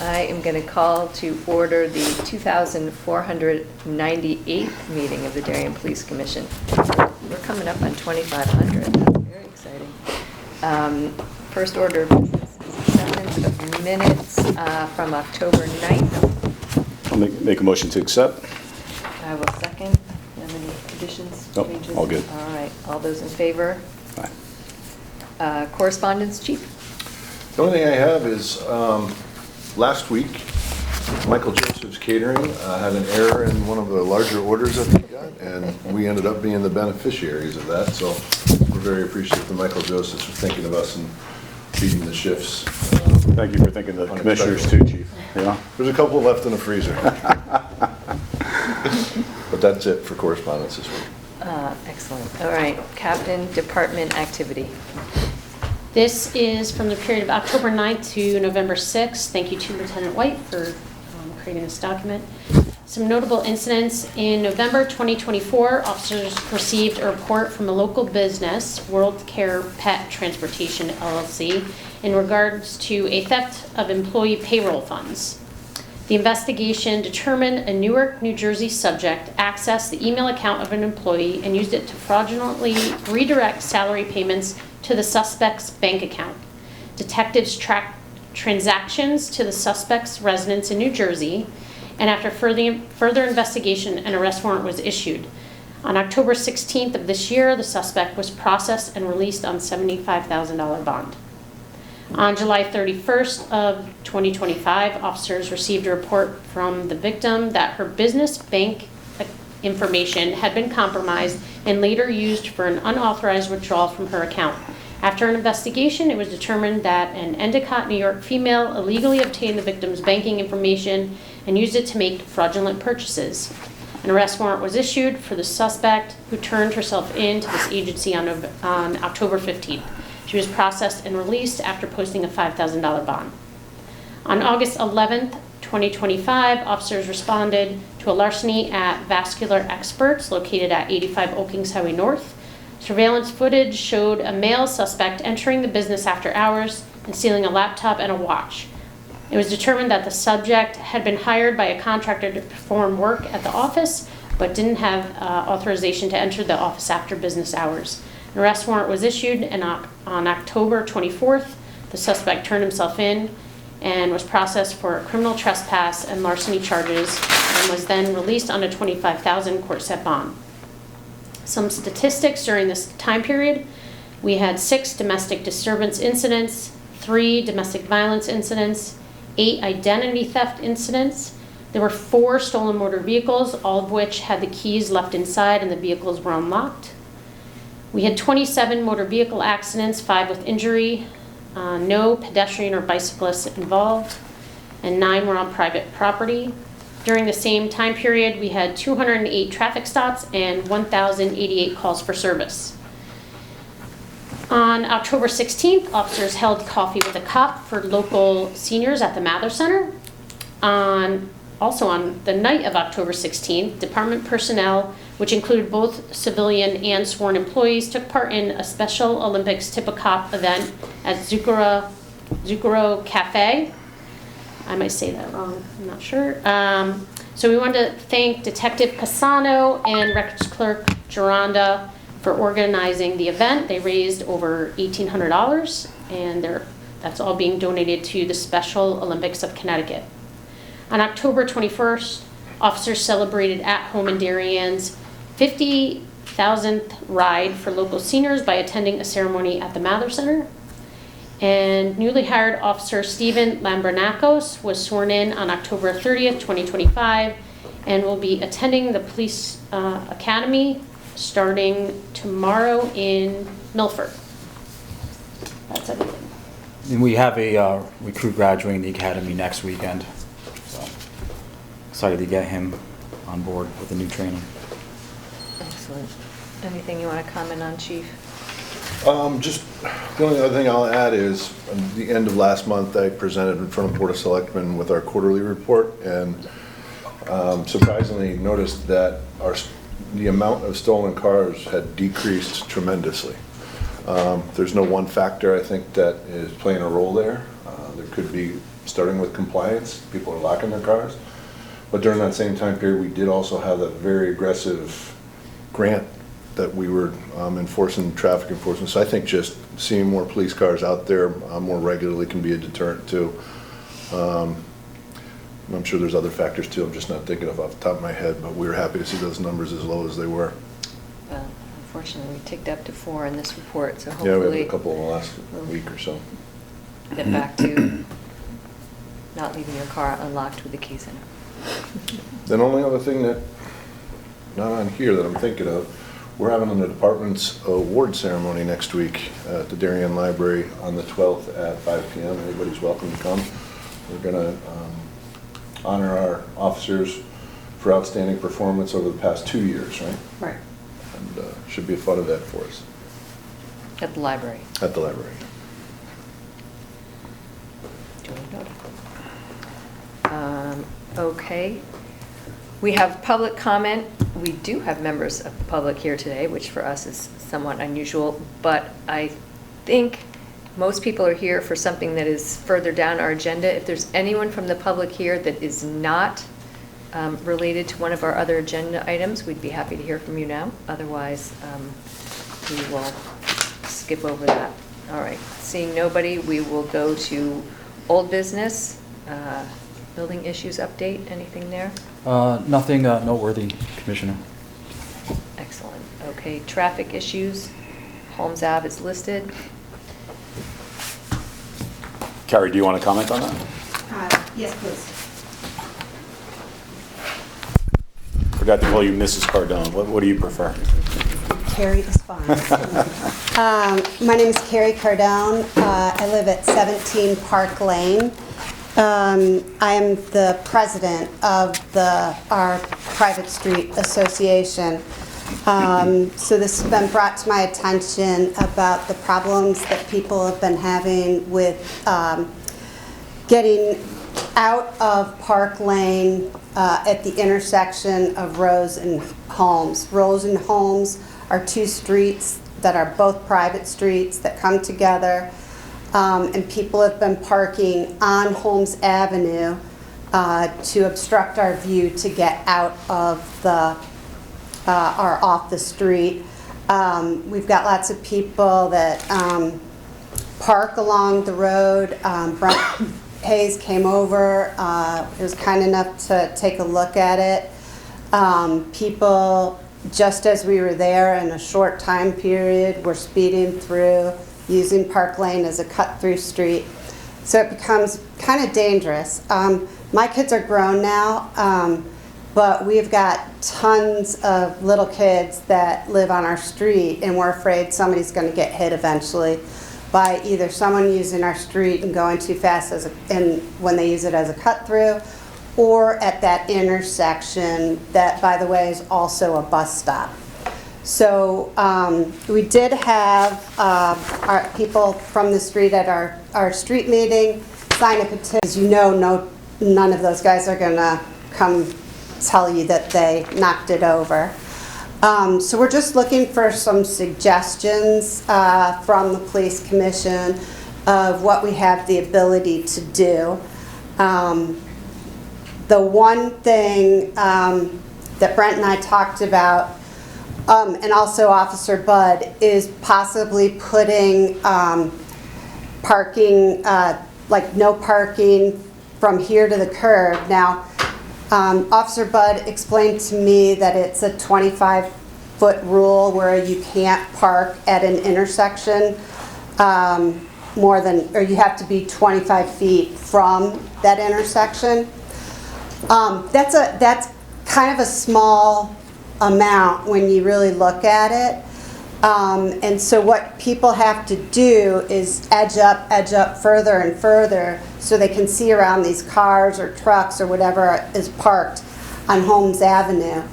I am going to call to order the 2,498th meeting of the Darien Police Commission. We're coming up on 2,500. That's very exciting. First order of business is acceptance of minutes from October 9th. I'll make a motion to accept. I will second. Do you have any additions? Nope, changes? all good. All right. All those in favor? Aye. Correspondence, Chief? The only thing I have is, last week, Michael Joseph's Catering had an error in one of the larger orders that he got, and we ended up being the beneficiaries of that, so we're very appreciative to Michael Joseph for thinking of us and feeding the shifts. Thank you for thinking of the commissioners too, Chief. Yeah. There's a couple left in the freezer. But that's it for correspondence this week. Excellent. All right. Captain, department activity. This is from the period of October 9th to November 6th. Thank you to Lieutenant White for creating this document. Some notable incidents. In November 2024, officers received a report from a local business, World Care Pet Transportation LLC, in regards to a theft of employee payroll funds. The investigation determined a Newark, New Jersey subject accessed the email account of an employee and used it to fraudulently redirect salary payments to the suspect's bank account. Detectives tracked transactions to the suspect's residence in New Jersey, and after further investigation, an arrest warrant was issued. On October 16th of this year, the suspect was processed and released on $75,000 bond. On July 31st of 2025, officers received a report from the victim that her business bank information had been compromised and later used for an unauthorized withdrawal from her account. After an investigation, it was determined that an Endicott, New York female illegally obtained the victim's banking information and used it to make fraudulent purchases. An arrest warrant was issued for the suspect, who turned herself in to this agency on October 15th. She was processed and released after posting a $5,000 bond. On August 11th, 2025, officers responded to a larceny at Vascular Experts located at 85 Old Kings Highway North. Surveillance footage showed a male suspect entering the business after hours and stealing a laptop and a watch. It was determined that the subject had been hired by a contractor to perform work at the office, but didn't have authorization to enter the office after business hours. An arrest warrant was issued, and on October 24th, the suspect turned himself in and was processed for criminal trespass and larceny charges, and was then released on a $25,000 court-set bond. Some statistics during this time period: we had 6 domestic disturbance incidents, 3 domestic violence incidents, 8 identity theft incidents. There were 4 stolen motor vehicles, all of which had the keys left inside and the vehicles were unlocked. We had 27 motor vehicle accidents, 5 with injury, no pedestrian or bicyclists involved, and 9 were on private property. During the same time period, we had 208 traffic stops and 1,088 calls for service. On October 16th, officers held coffee with a cop for local seniors at the Mather Center. Also on the night of October 16th, department personnel, which included both civilian and sworn employees, took part in a Special Olympics Tip-a-Cop event at Zucchero Cafe. I might say that wrong, I'm not sure. So we wanted to thank Detective Casano and Records Clerk Geronda for organizing the event. They raised over $1,800, and that's all being donated to the Special Olympics of Connecticut. On October 21st, officers celebrated at home in Darien's 50,000th ride for local seniors by attending a ceremony at the Mather Center. And newly hired Officer Stephen Lambranakos was sworn in on October 30th, 2025, and will be attending the Police Academy starting tomorrow in Milford. That's everything. And we have a recruit graduating the academy next weekend. So excited to get him on board with the new training. Excellent. Anything you want to comment on, Chief? Just the only other thing I'll add is, at the end of last month, I presented in front of the Board of Selectmen with our quarterly report, and surprisingly noticed that the amount of stolen cars had decreased tremendously. There's no one factor, I think, that is playing a role there. There could be starting with compliance. People are locking their cars. But during that same time period, we did also have a very aggressive grant that we were enforcing traffic enforcement. So I think just seeing more police cars out there more regularly can be a deterrent too. I'm sure there's other factors too. I'm just not thinking of off the top of my head, but we were happy to see those numbers as low as they were. Well, unfortunately, we ticked up to 4 in this report, so Yeah, hopefully. we had a couple in the last week or so. Get back to not leaving your car unlocked with the keys in it. Then only other thing that, not on here that I'm thinking of, we're having the department's award ceremony next week at the Darien Library on the 12th at 5 p.m. Everybody's welcome to come. We're going to honor our officers for outstanding performance over the past 2 years, right? Right. And should be a fun event for us At the library. at the library. Duly noted. Okay. We have public comment. We do have members of the public here today, which for us is somewhat unusual, but I think most people are here for something that is further down our agenda. If there's anyone from the public here that is not related to one of our other agenda items, we'd be happy to hear from you now. Otherwise, we will skip over that. All right, seeing nobody, we will go to old business, building issues update. Anything there? Nothing noteworthy, Commissioner. Excellent. Okay, traffic issues. Holmes Ave is listed. Carrie, do you want to comment on that? Yes, please. Forgot to call you Mrs. Cardone. What do you prefer? Carrie is fine. My name is Carrie Cardone. I live at 17 Park Lane. I am the president of our private street association. So this has been brought to my attention about the problems that people have been having with getting out of Park Lane at the intersection of Rose and Holmes. Rose and Holmes are 2 streets that are both private streets that come together, and people have been parking on Holmes Avenue to obstruct our view to get out of off the street. We've got lots of people that park along the road. Brent Hayes came over. He was kind enough to take a look at it. People, just as we were there in a short time period, were speeding through, using Park Lane as a cut-through street. So it becomes kind of dangerous. My kids are grown now, but we've got tons of little kids that live on our street, and we're afraid somebody's going to get hit eventually by either someone using our street and going too fast when they use it as a cut-through, or at that intersection that, by the way, is also a bus stop. So we did have our people from the street at our street meeting sign a petition. As you know, none of those guys are going to come tell you that they knocked it over. So we're just looking for some suggestions from the police commission of what we have the ability to do. The one thing that Brent and I talked about, and also Officer Bud, is possibly putting parking, like no parking from here to the curb. Now, Officer Bud explained to me that it's a 25-foot rule where you can't park at an intersection you have to be 25 feet from that intersection. That's kind of a small amount when you really look at it. And so what people have to do is edge up further and further so they can see around these cars or trucks or whatever is parked on Holmes Avenue.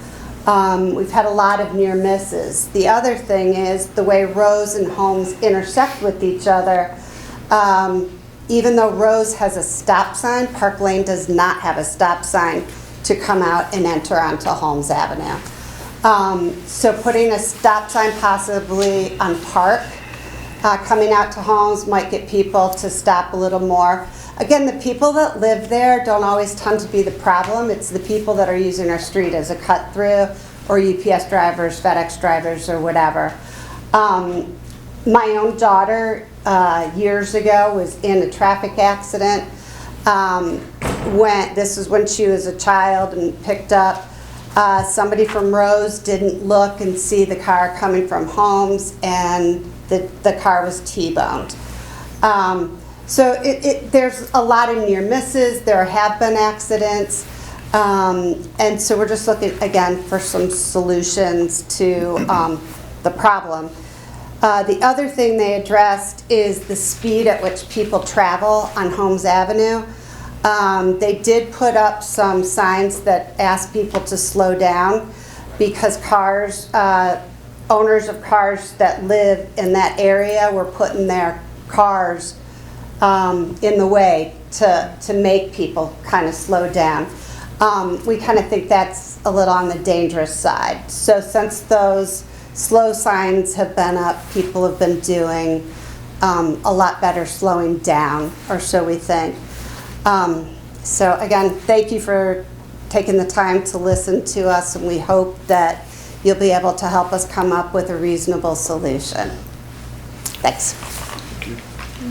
We've had a lot of near misses. The other thing is the way Rose and Holmes intersect with each other. Even though Rose has a stop sign, Park Lane does not have a stop sign to come out and enter onto Holmes Avenue. So putting a stop sign possibly on Park coming out to Holmes might get people to stop a little more. Again, the people that live there don't always tend to be the problem. It's the people that are using our street as a cut through, or UPS drivers, FedEx drivers, or whatever. My own daughter years ago was in a traffic accident. This is when she was a child, and picked up somebody from Rose didn't look and see the car coming from Holmes, and the car was T-boned. So there's a lot of near misses. There have been accidents. And so we're just looking, again, for some solutions to the problem. The other thing they addressed is the speed at which people travel on Holmes Avenue. They did put up some signs that ask people to slow down, because owners of cars that live in that area were putting their cars in the way to make people kind of slow down. We kind of think that's a little on the dangerous side. So since those slow signs have been up, people have been doing a lot better slowing down, or so we think. So again, thank you for taking the time to listen to us, and we hope that you'll be able to help us come up with a reasonable solution. Thanks.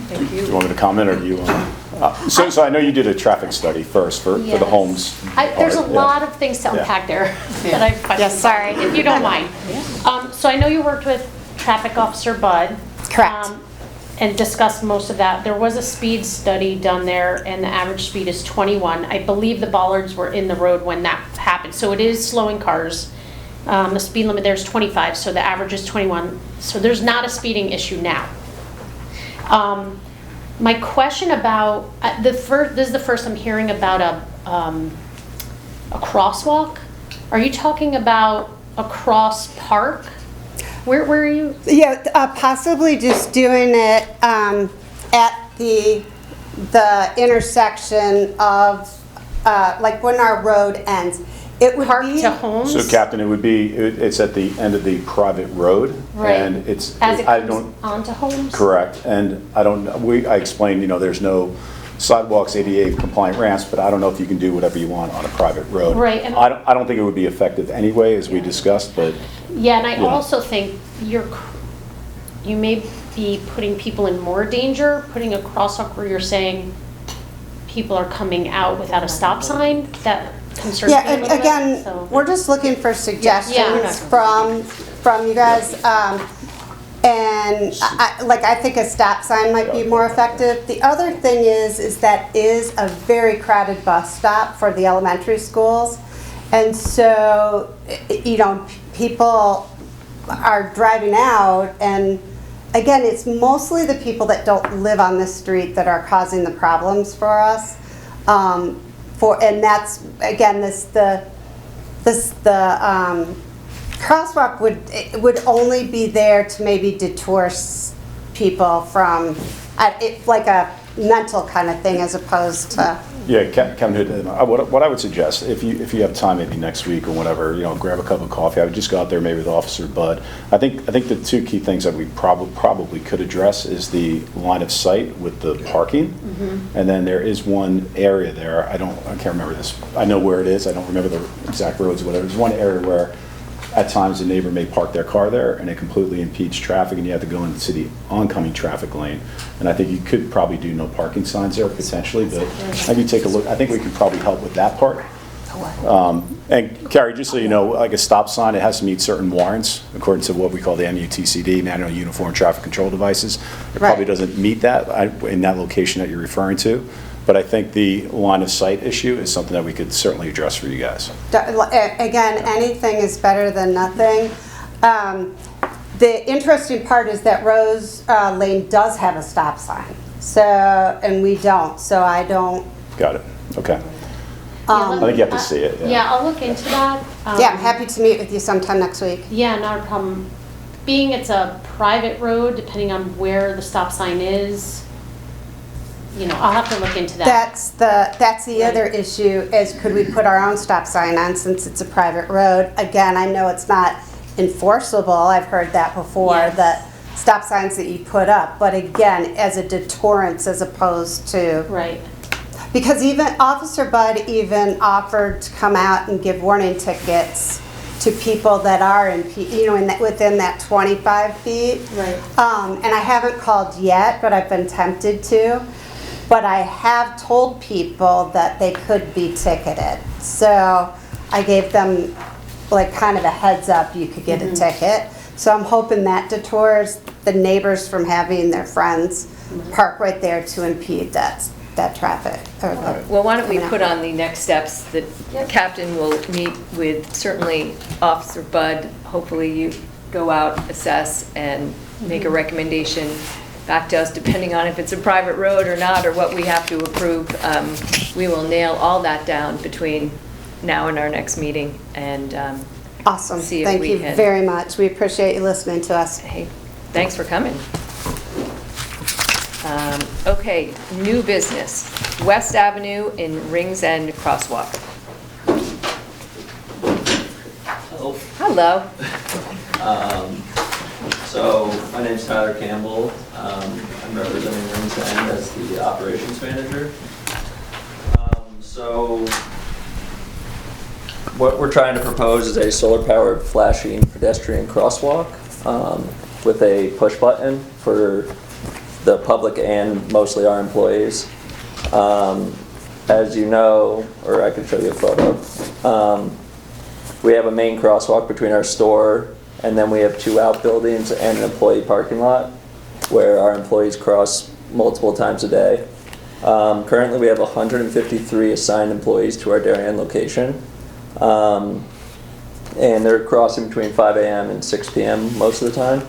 Thank Do you you. want me to comment, or do you want? So I know you did a traffic study first for the Yes. Holmes. There's a part, yeah. lot of things to unpack there that I've questioned. Yes. Sorry, if you don't mind. So I know you worked with Traffic Officer Bud. Correct. And discussed most of that. There was a speed study done there, and the average speed is 21. I believe the bollards were in the road when that happened, so it is slowing cars. The speed limit there is 25, so the average is 21. So there's not a speeding issue now. My question about this is the first I'm hearing about a crosswalk. Are you talking about a cross park? Where are you? Yeah, possibly just doing it at the intersection of like when our road ends. It would Park be to Holmes? So, Captain, it's at the end of the private road, Right. and it's As it I comes don't onto Holmes? correct, and I don't. I explained, there's no sidewalks, ADA compliant ramps, but I don't know if you can do whatever you want on a private road. Right, and- I don't think it would be effective anyway, as we discussed, but. Yeah, and I Yeah. also think you may be putting people in more danger, putting a crosswalk where you're saying people are coming out without a stop sign. That concerns me a little bit. Again, So- we're just looking for suggestions Yeah. from you guys. And I think a stop sign might be more effective. The other thing is that is a very crowded bus stop for the elementary schools. And so, people are driving out, and again, it's mostly the people that don't live on this street that are causing the problems for us. And that's, again, the crosswalk would only be there to maybe detour people from, like a mental kind of thing, as opposed to. Yeah, Captain Hood, what I would suggest, if you have time, maybe next week or whatever, grab a cup of coffee. I would just go out there maybe with Officer Bud. I think the two key things that we probably could address is the line of sight with the parking, and then there is one area there. I can't remember this. I know where it is. I don't remember the exact roads or whatever. There's one area where at times a neighbor may park their car there, and it completely impedes traffic, and you have to go into the oncoming traffic lane. And I think you could probably do no parking signs there potentially, but maybe take a look. I think we could probably help with that part. And Carrie, just so you know, like a stop sign, it has to meet certain warrants according to what we call the MUTCD, Manual Uniform Traffic Control Devices. It probably doesn't meet that in that location that you're referring to. But I think the line of sight issue is something that we could certainly address for you guys. Again, anything is better than nothing. The interesting part is that Rose Lane does have a stop sign, and we don't. So I don't. Got it. Okay. I think you have to see it. Yeah, I'll look into that. Yeah, I'm happy to meet with you sometime next week. Yeah, not a problem. Being it's a private road, depending on where the stop sign is, I'll have to look into that. That's the other issue, is could we put our own stop sign on since it's a private road? Again, I know it's not enforceable. I've heard that before, Yes. that stop signs that you put up, but again, as a deterrence as opposed to, Right. because even Officer Bud even offered to come out and give warning tickets to people that are in, within that 25 feet. Right. And I haven't called yet, but I've been tempted to. But I have told people that they could be ticketed. So I gave them like kind of a heads up, you could get a ticket. So I'm hoping that detours the neighbors from having their friends park right there to impede that traffic. Well, why don't we put on the next steps that Captain will meet with certainly Officer Bud. Hopefully you go out, assess, and make a recommendation back to us, depending on if it's a private road or not, or what we have to approve. We will nail all that down between now and our next meeting, and Awesome. see if Thank we you can- very much. We appreciate you listening to us. hey, thanks for coming. Okay, new business, West Avenue in Rings End Crosswalk. Hello. Hello. So my name's Tyler Campbell. I'm representing Rings End as the operations manager. So what we're trying to propose is a solar-powered flashing pedestrian crosswalk with a push button for the public and mostly our employees. As you know, or I can show you a photo, we have a main crosswalk between our store, and then we have 2 outbuildings and an employee parking lot where our employees cross multiple times a day. Currently we have 153 assigned employees to our Darien location. And they're crossing between 5 a.m. and 6 p.m. most of the time.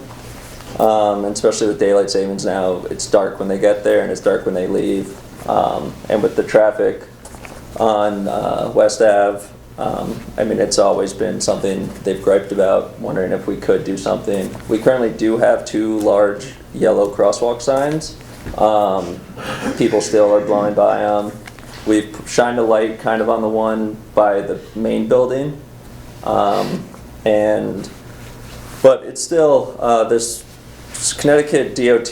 And especially with daylight savings now, it's dark when they get there and it's dark when they leave. And with the traffic on West Ave, I mean, it's always been something they've griped about, wondering if we could do something. We currently do have 2 large yellow crosswalk signs. People still are blowing by them. We've shined a light kind of on the one by the main building. But it's still, this Connecticut DOT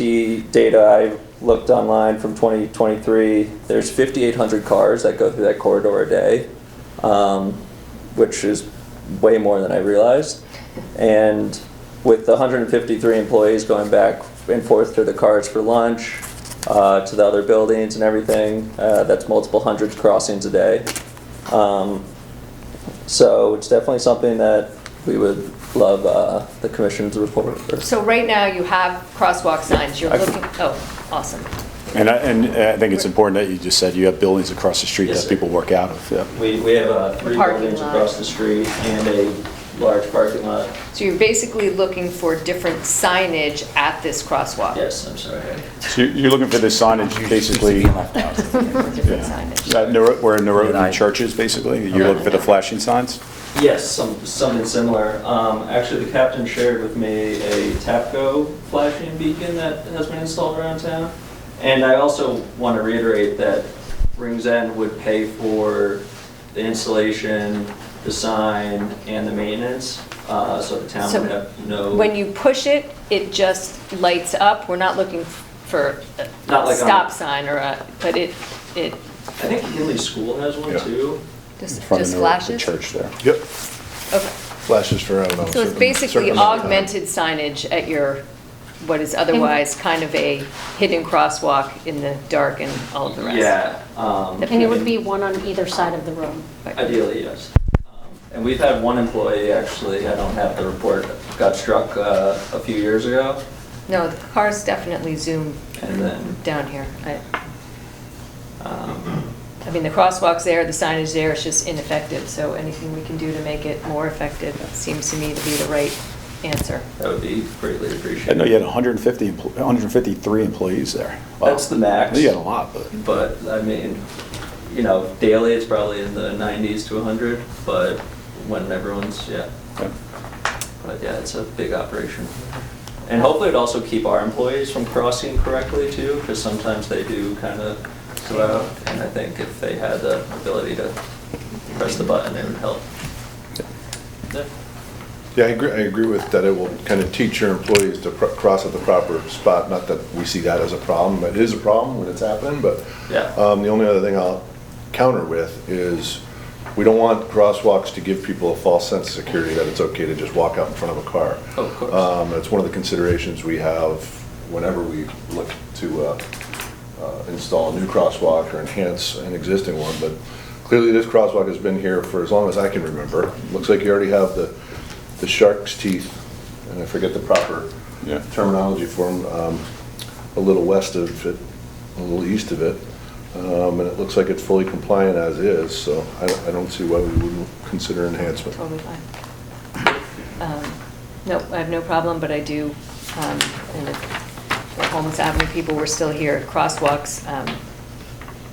data I looked online from 2023, there's 5,800 cars that go through that corridor a day, which is way more than I realized. And with the 153 employees going back and forth to the cars for lunch, to the other buildings and everything, that's multiple hundreds crossings a day. So it's definitely something that we would love the commission's report. So right now you have crosswalk signs, you're looking, oh, awesome. And I think it's important that you just said you have buildings across the street Yes, that sir. people work out of. Yeah. We have 3 Parking buildings lot. across the street and a large parking lot. So you're basically looking for different signage at this crosswalk? Yes, I'm sorry. So you're looking for this signage basically Different signage. where Newark churches, basically? You're looking for the flashing signs? Yes, something similar. Actually, the captain shared with me a TAPCO flashing beacon that has been installed around town. And I also want to reiterate that Rings End would pay for the installation, the sign, and the maintenance, so the town So would have no... When you push it, it just lights up? We're not looking for a Not like on- stop sign or a, but it I think Hinley School has one Yeah. too. In just front of Newark, the flashes? church there. Yep, Okay. flashes for, I don't know. So it's certain- basically certain amount of time. augmented signage at your, what is otherwise kind of a hidden crosswalk in the dark and all of the rest? Yeah. And it would be one on either side of the road. Ideally, yes. And we've had one employee, actually, I don't have the report, got struck a few years ago. No, the cars definitely zoom And then, down here. I mean, the crosswalk's there, the signage there, it's just ineffective, so anything we can do to make it more effective seems to me to be the right answer. that would be greatly I appreciated. know you had 153 employees there. Wow. That's the max. You had a lot, but. But, I mean, you know, daily it's probably in the 90s to 100, but when everyone's, yeah. Yeah. But yeah, it's a big operation. And hopefully it'd also keep our employees from crossing correctly too, because sometimes they do kind of go out. And I think if they had the ability to press the button, it would help. Yeah. Yeah, I agree with that. It will kind of teach your employees to cross at the proper spot. Not that we see that as a problem. It is a problem when it's happening, but Yeah. the only other thing I'll counter with is we don't want crosswalks to give people a false sense of security that it's okay to just walk out in front of a car. Oh, of course. It's one of the considerations we have whenever we look to install a new crosswalk or enhance an existing one. But clearly this crosswalk has been here for as long as I can remember. Looks like you already have the shark's teeth, and I forget the proper terminology for them, a little west of it, a little east of it. And it looks like it's fully compliant as is, so I don't see why we wouldn't consider enhancement. Totally fine. No, I have no problem, but I do, and if the Holmes Avenue people were still here, crosswalks,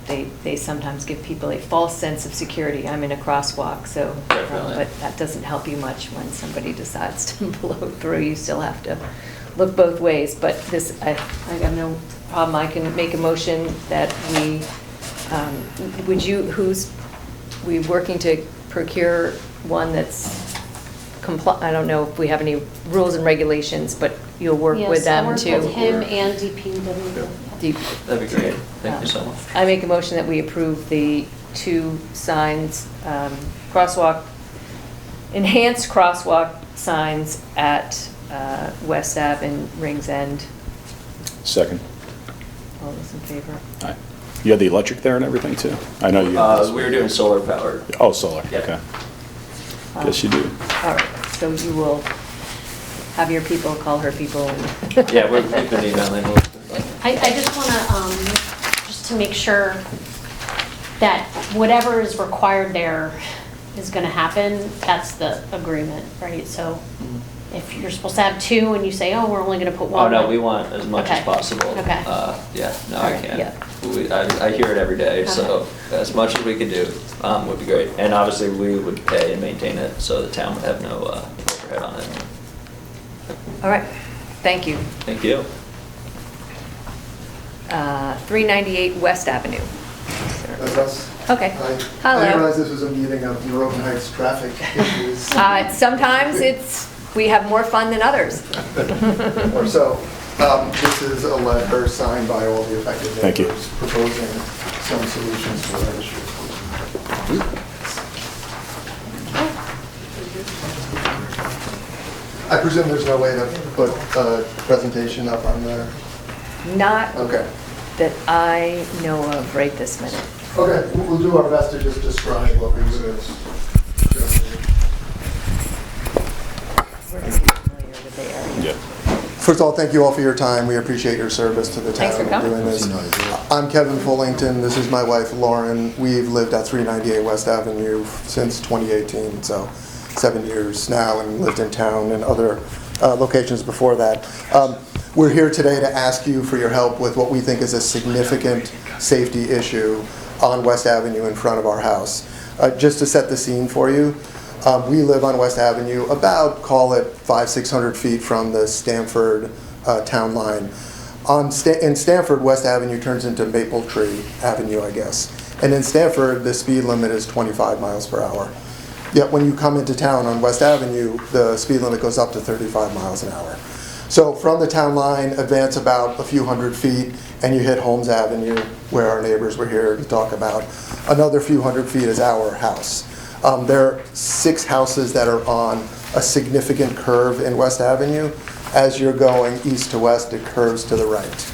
they sometimes give people a false sense of security. I'm in a crosswalk, so, Definitely. but that doesn't help you much when somebody decides to blow through. You still have to look both ways, but this, I have no problem. I can make a motion that we, we working to procure one that's I don't know if we have any rules and regulations, but you'll work with them to. Yes, I'll work with him and DPW. That'd be great. Thank you so much. I make a motion that we approve the 2 signs, crosswalk, enhanced crosswalk signs at West Ave and Rings End. Second. All those in favor? Aye. You had the electric there and everything too? I know you. We were doing solar powered. Oh, solar, Yeah. okay. Yes, you do. All right, so you will have your people call her people. Yeah, we've been emailing. I just want to, just to make sure that whatever is required there is going to happen, that's the agreement, right? So if you're supposed to have 2 and you say, oh, we're only going to put 1. Oh, no, we want as much as Okay. possible. Okay. Yeah, no, All I right, can't. yeah. I hear it every day, so Okay. as much as we could do would be great. And obviously, we would pay and maintain it, so the town would have no overhead on it. All right, thank you. Thank you. 398 West Avenue. That's us. Okay. Hi. Hello. I didn't realize this was a meeting of Newark Heights traffic issues. Sometimes we have more fun than others. Or so. This is a letter signed by all the affected Thank you. neighbors proposing some solutions to that issue. I presume there's no way to put a presentation up on there? Not Okay. that I know of right this minute. Okay, we'll do our best to just describe what we would have. We're going to be familiar with the area. Yeah. First of all, thank you all for your time. We appreciate your service to the town. Thanks for coming. Doing this. I'm Kevin Fullington. This is my wife, Lauren. We've lived at 398 West Avenue since 2018, so 7 years now, and lived in town and other locations before that. We're here today to ask you for your help with what we think is a significant safety issue on West Avenue in front of our house. Just to set the scene for you, we live on West Avenue about, call it 500-600 feet from the Stamford town line. In Stamford, West Avenue turns into Maple Tree Avenue, I guess. And in Stamford, the speed limit is 25 miles per hour. Yet when you come into town on West Avenue, the speed limit goes up to 35 miles an hour. So from the town line, advance about a few hundred feet, and you hit Holmes Avenue, where our neighbors were here to talk about. Another few hundred feet is our house. There are 6 houses that are on a significant curve in West Avenue. As you're going east to west, it curves to the right.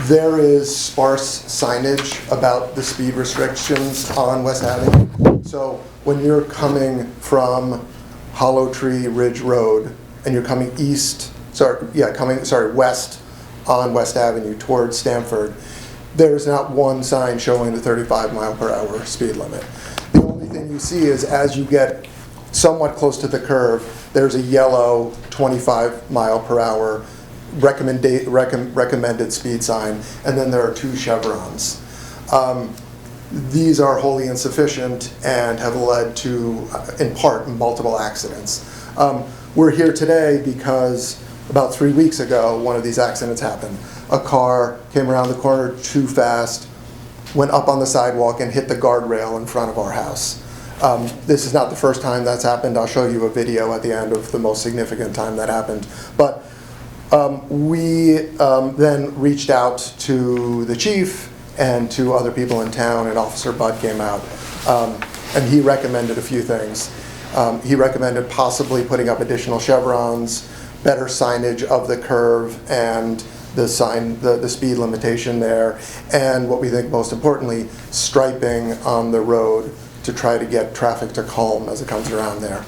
There is sparse signage about the speed restrictions on West Avenue. So when you're coming from Hollow Tree Ridge Road and you're coming west on West Avenue towards Stamford, there's not one sign showing the 35 mile per hour speed limit. The only thing you see is as you get somewhat close to the curve, there's a yellow 25 mile per hour recommended speed sign, and then there are 2 chevrons. These are wholly insufficient and have led to, in part, multiple accidents. We're here today because about 3 weeks ago, one of these accidents happened. A car came around the corner too fast, went up on the sidewalk and hit the guardrail in front of our house. This is not the first time that's happened. I'll show you a video at the end of the most significant time that happened. But we then reached out to the chief and to other people in town, and Officer Budd came out, and he recommended a few things. He recommended possibly putting up additional chevrons, better signage of the curve and the speed limitation there, and what we think most importantly, striping on the road to try to get traffic to calm as it comes around there.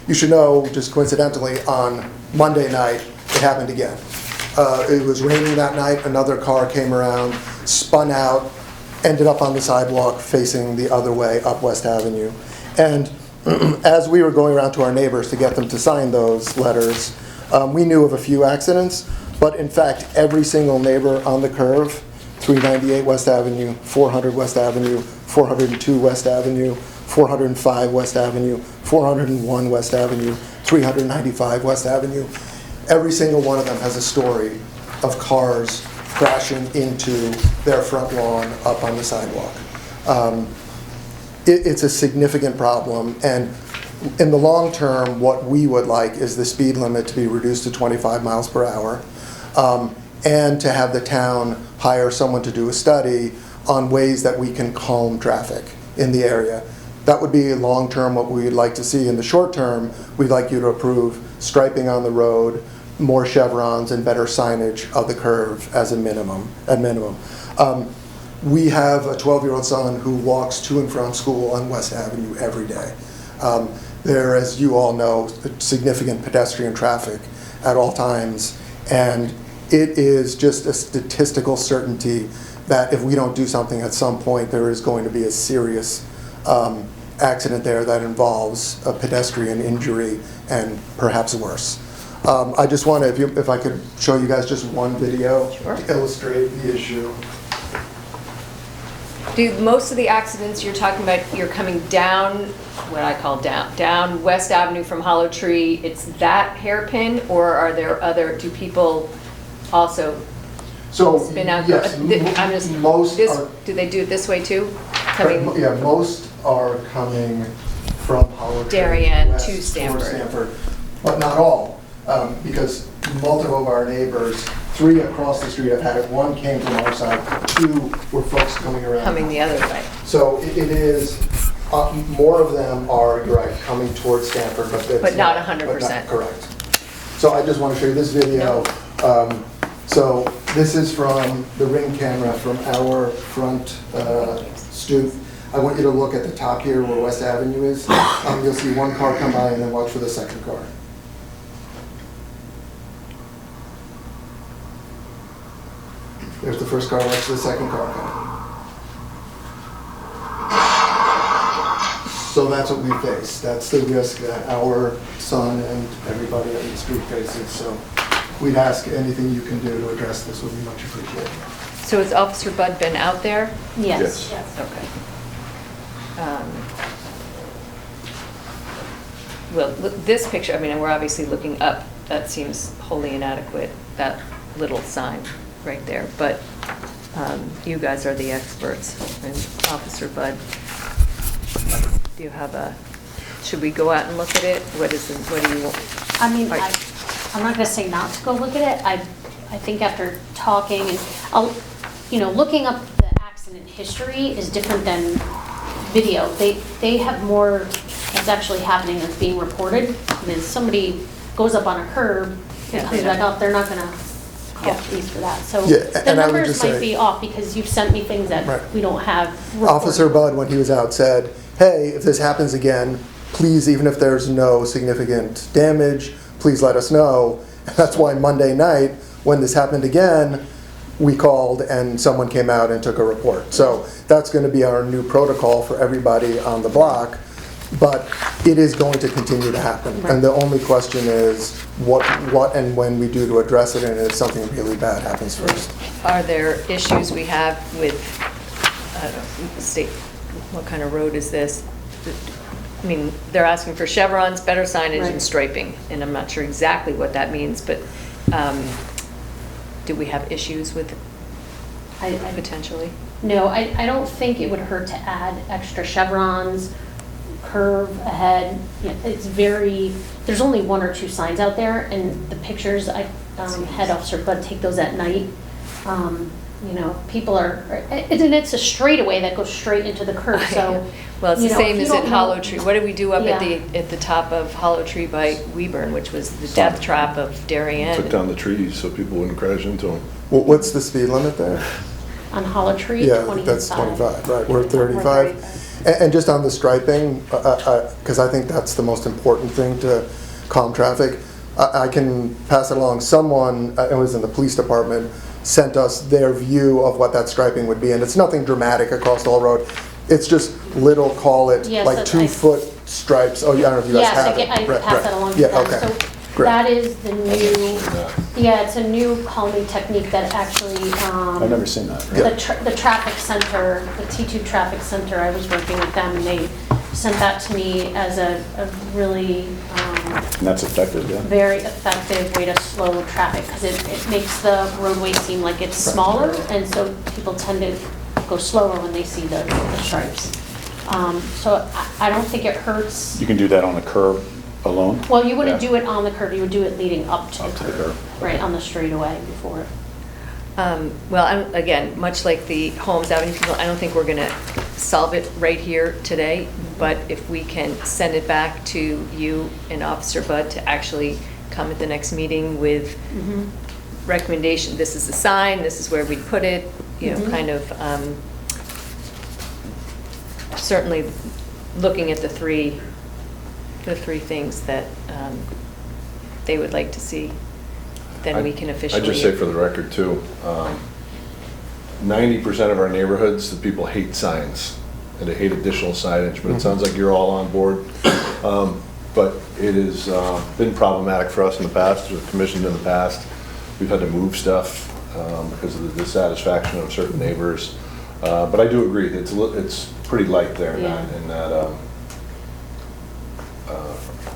You should know, just coincidentally, on Monday night, it happened again. It was raining that night, another car came around, spun out, ended up on the sidewalk facing the other way up West Avenue. And as we were going around to our neighbors to get them to sign those letters, we knew of a few accidents, but in fact, every single neighbor on the curve, 398 West Avenue, 400 West Avenue, 402 West Avenue, 405 West Avenue, 401 West Avenue, 395 West Avenue, every single one of them has a story of cars crashing into their front lawn up on the sidewalk. It's a significant problem, and in the long term, what we would like is the speed limit to be reduced to 25 miles per hour, and to have the town hire someone to do a study on ways that we can calm traffic in the area. That would be long term what we'd like to see. In the short term, we'd like you to approve striping on the road, more chevrons, and better signage of the curve as a minimum. We have a 12-year-old son who walks to and from school on West Avenue every day. There, as you all know, significant pedestrian traffic at all times, and it is just a statistical certainty that if we don't do something at some point, there is going to be a serious accident there that involves a pedestrian injury and perhaps worse. I just want to, if I could show you guys just one video to illustrate the issue. Do most of the accidents you're talking about, you're coming down, what I call down West Avenue from Hollow Tree, it's that hairpin, or are there other, do people also spin out? Yes, most are, do they do it this way too? yeah, most are coming from Hollow Tree Darien west to Stanford. But not all, because multiple of our neighbors, 3 across the street have had it. 1 came from our side, 2 were folks coming around. Coming the other way. So it is, more of them are, you're right, coming towards Stanford, but not 100%. Correct. So I just want to show you this video. So this is from the Ring camera from our front stoop. I want you to look at the top here where West Avenue is. You'll see one car come by and then watch for the second car. There's the first car, watch for the second car coming. So that's what we face. That's the risk that our son and everybody on the street faces. So we'd ask anything you can do to address this would be much appreciated. So has Officer Budd been out there? Yes. Okay. Well, this picture, I mean, we're obviously looking up. That seems wholly inadequate, that little sign right there. But you guys are the experts. And Officer Budd, do you have a, should we go out and look at it? What do you want? I mean, I'm not going to say not to go look at it. I think after talking and, looking up the accident history is different than video. They have more that's actually happening that's being reported. I mean, somebody goes up on a curb and comes back up, they're not going to call police for that. So the numbers might be off because you've sent me things that we don't have reported. Officer Budd, when he was out, said, hey, if this happens again, please, even if there's no significant damage, please let us know. And that's why Monday night, when this happened again, we called and someone came out and took a report. So that's going to be our new protocol for everybody on the block, but it is going to continue to happen. And the only question is what and when we do to address it, and if something really bad happens first. Are there issues we have with, I don't know, state, what kind of road is this? I mean, they're asking for chevrons, better signage, and striping, and I'm not sure exactly what that means, but do we have issues with potentially? No, I don't think it would hurt to add extra chevrons curve ahead. It's very, there's only 1 or 2 signs out there, and the pictures, I had Officer Bud take those at night. You know, people are, and it's a straightaway that goes straight into the curve, so. Well, it's you the know, same if you as don't at know- Hollow Tree. What did we do up at Yeah. the top of Hollow Tree by Weburn, which was the death trap of Darien? Took down the trees so people wouldn't crash into them. What's the speed limit there? On Hollow Tree, Yeah, 25. that's 25, right, we're at 35. And just on the striping, because I think that's the most important thing to calm traffic, I can pass it along. Someone, it was in the police department, sent us their view of what that striping would be, and it's nothing dramatic across the whole road. It's just little, call it, Yes, like that's- 2-foot stripes. Oh, yeah, I don't know if you guys Yes, have it. I Right, pass right. that along to Yeah, them. okay. So Great. that is the new, yeah, it's a new calming technique that actually, I've never seen that. the traffic center, the T2 traffic center, I was working with them, and they sent that to me as a really And that's effective, yeah. very effective way to slow traffic, because it makes the roadway seem like it's smaller, and so people tend to go slower when they see the stripes. So I don't think it hurts. You can do that on the curb alone? Well, you wouldn't Yeah. do it on the curve, you would do it leading up to Up the to the curve, curve. right, on the straightaway before. Well, again, much like the Holmes Avenue people, I don't think we're going to solve it right here today, but if we can send it back to you and Officer Bud to actually come at the next meeting with recommendation, this is the sign, this is where we'd put it, you know, kind of certainly looking at the three things that they would like to see, then we can officially. I'd just say for the record too, 90% of our neighborhoods, the people hate signs and they hate additional signage, but it sounds like you're all on board. But it has been problematic for us in the past, with the commission in the past. We've had to move stuff because of the dissatisfaction of certain neighbors. But I do agree, it's pretty light there in that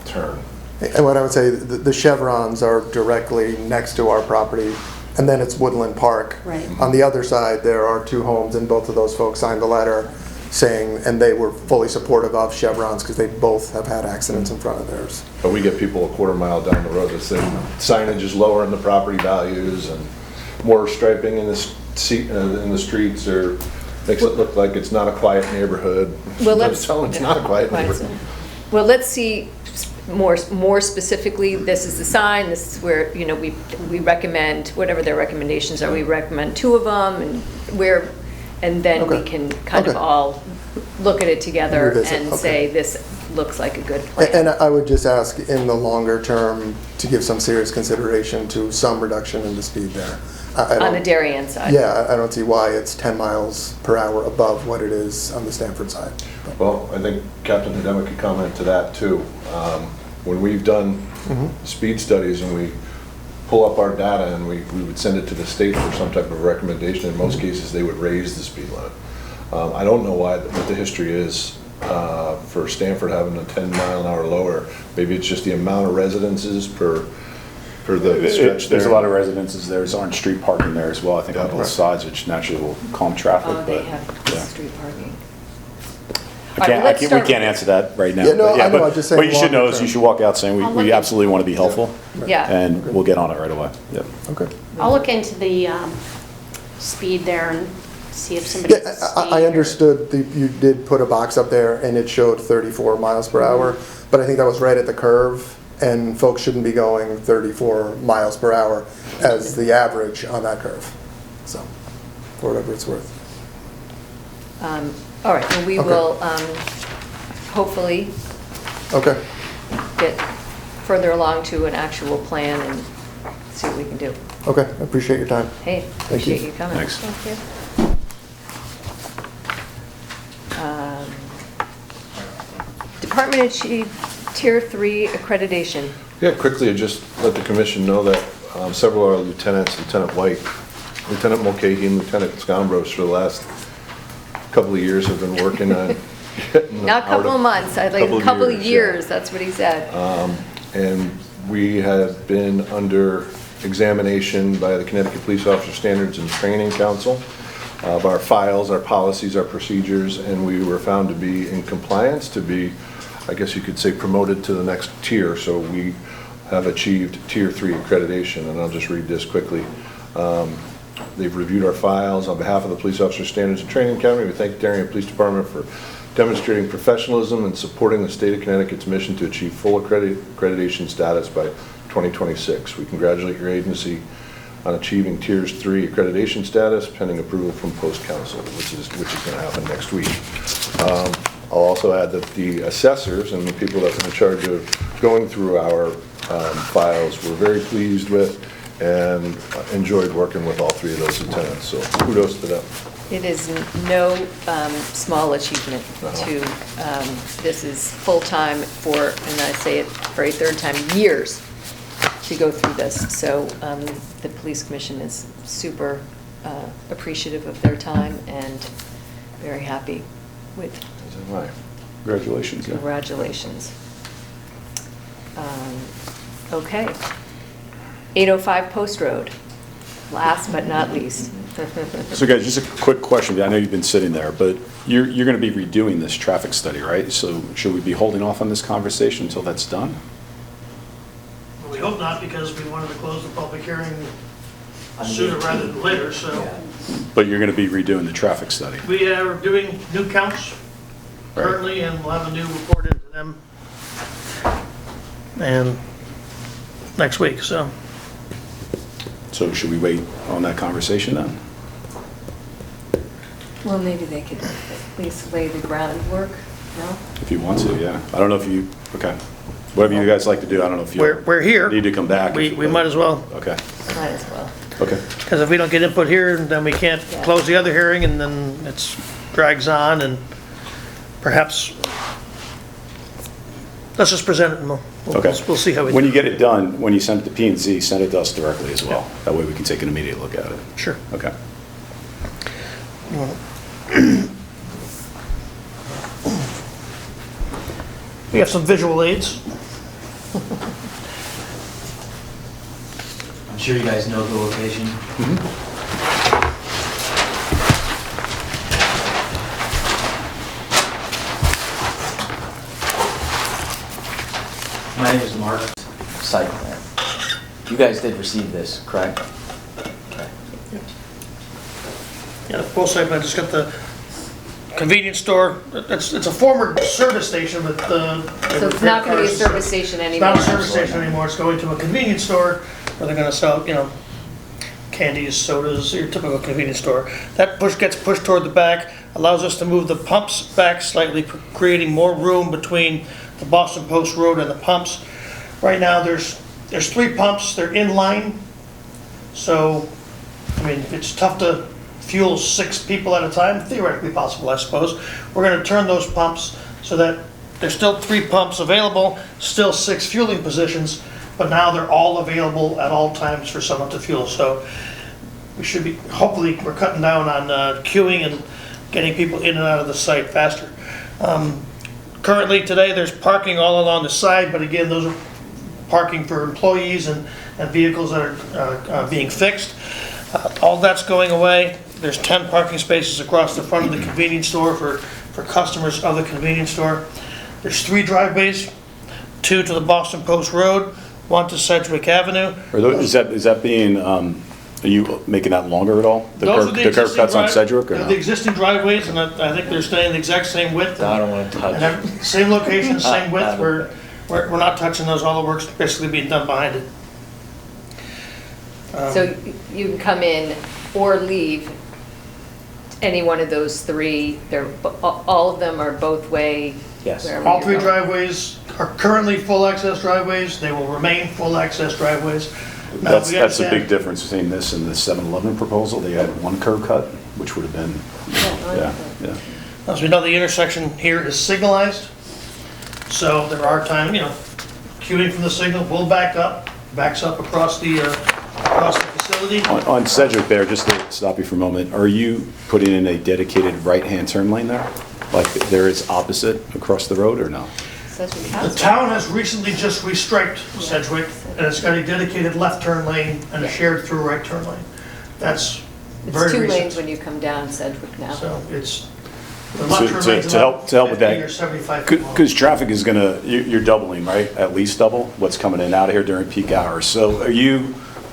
turn. And what I would say, the chevrons are directly next to our property, and then it's Woodland Park. Right. On the other side, there are 2 homes, and both of those folks signed a letter saying, and they were fully supportive of chevrons because they both have had accidents in front of theirs. But we get people a quarter mile down the road that say signage is lower in the property values and more striping in the streets, or makes it look like it's not a quiet neighborhood. Well, But let's. it's not a quiet neighborhood. Well, let's see more specifically, this is the sign, this is where, you know, we recommend, whatever their recommendations are, we recommend 2 of them, and then we Okay. can kind of Okay. all look at it together Revisit, and okay. say, this looks like a good plan. And I would just ask in the longer term to give some serious consideration to some reduction in the speed there. I On don't- the Darien side. Yeah, I don't see why it's 10 miles per hour above what it is on the Stanford side. Well, I think Captain Hedema could comment to that too. When we've done speed studies and we pull up our data and we would send it to the state for some type of recommendation, in most cases they would raise the speed limit. I don't know what the history is for Stanford having a 10-mile-an-hour lower. Maybe it's just the amount of residences per the stretch there. There's a lot of residences, there's on-street parking there as well, I think on both sides, which naturally will calm traffic, Oh, but. they have yeah. street parking. I can't, we can't answer that right now. Yeah, no, but I know, but I'm just saying what you should know longer is term. you should walk out saying, I'll look we at- absolutely want to be helpful, Yeah. and we'll get on it right away. Yep. Okay. I'll look into the speed there and see if somebody. Yeah, I understood that you did put a box up there and it showed 34 miles per hour, but I think that was right at the curve, and folks shouldn't be going 34 miles per hour as the average on that curve. So, for whatever it's worth. All right, well, we Okay. will hopefully Okay. get further along to an actual plan and see what we can do. Okay, I appreciate your time. Hey, Thank you. appreciate you coming. Thanks. Thank you. Department of Chief, Tier 3 accreditation. Yeah, quickly, I just let the commission know that several of our lieutenants, Lieutenant White, Lieutenant Mulcahy, and Lieutenant Scombros for the last couple of years have been working on getting them Not a out couple of months, I'd like a couple of yeah. years, that's what he said. And we have been under examination by the Connecticut Police Officer Standards and Training Council of our files, our policies, our procedures, and we were found to be in compliance, to be I guess you could say, promoted to the next tier. So we have achieved Tier 3 accreditation, and I'll just read this quickly. They've reviewed our files. On behalf of the Police Officer Standards and Training Academy, we thank the Darien Police Department for demonstrating professionalism and supporting the state of Connecticut's mission to achieve full accreditation status by 2026. We congratulate your agency on achieving Tiers 3 accreditation status pending approval from Post Council, which is going to happen next week. I'll also add that the assessors and the people that are in charge of going through our files were very pleased with and enjoyed working with all 3 of those lieutenants. So kudos to them. It is no small achievement to, this is full-time for, and I say it for a third time, years to go through this. So the Police Commission is super appreciative of their time and very happy with. As am I. Congratulations. Yeah. Congratulations. Okay. 805 Post Road, last but not least. So guys, just a quick question. I know you've been sitting there, but you're going to be redoing this traffic study, right? So should we be holding off on this conversation until that's done? Well, we hope not, because we wanted to close the public hearing sooner rather than later, so. But you're going to be redoing the traffic study. We are doing new counts currently, and we'll have a new report into them and next week, so. So should we wait on that conversation then? Well, maybe they could at least lay the groundwork, no? If you want to, yeah. I don't know if you, okay. Whatever you guys like to do, I don't know if you We're here. need to come back. We might as well, Okay, Might as well. okay. because if we don't get input here, then we can't Yeah. close the other hearing, and then it's drags on, and perhaps, let's just present it, and Okay. we'll see how we do. When you get it done, when you send it to P&Z, send it to us directly as well. That way we can take an immediate look at it. Sure. Okay. We have some visual aids. I'm sure you guys know the location. My name is Mark. Site plan. You guys did receive this, correct? Okay. Yeah, both side plans, just got the convenience store. It's a former service station, but So it's not going to be a service station It's anymore? not a service station anymore. It's going to a convenience store where they're gonna sell, candies, sodas, your typical convenience store. That gets pushed toward the back, allows us to move the pumps back slightly, creating more room between the Boston Post Road and the pumps. Right now, there's 3 pumps. They're in line. So, it's tough to fuel 6 people at a time, theoretically possible, I suppose. We're gonna turn those pumps so that there's still 3 pumps available, still 6 fueling positions, but now they're all available at all times for someone to fuel. So we should be, hopefully, we're cutting down on queuing and getting people in and out of the site faster. Currently, today, there's parking all along the side, but again, those are parking for employees and vehicles that are being fixed. All that's going away. There's 10 parking spaces across the front of the convenience store for customers of the convenience store. There's 3 driveways, 2 to the Boston Post Road, 1 to Sedgwick Avenue. Is that being, are you making that longer at all? Those are the curb existing cuts on Sedgwick or The no? existing driveways, and I think they're staying the exact same width. I don't want to touch. And same location, same width. We're not touching those. All the work's basically being done behind it. So you can come in or leave any one of those 3. All of them are both way. Yes. wherever All you're 3 going. driveways are currently full access driveways. They will remain full access driveways. Now, That's we a big understand- difference between this and the 7-Eleven proposal. They had 1 curb cut, which would have been, yeah. As we know, the intersection here is signalized, so there are times, queuing from the signal will back up, backs up across the facility. On Sedgwick there, just to stop you for a moment, are you putting in a dedicated right-hand turn lane there? Like there is opposite across the road or no? Sedgwick The House. town has recently just restriped Sedgwick, and it's got a dedicated left turn lane and a shared through right turn lane. That's It's very 2 recent. lanes when you come down Sedgwick now. So it's The left turn lane's To help about with 50 or that, 75 feet long. because traffic is gonna, you're doubling, right? At least double what's coming in and out of here during peak hours. So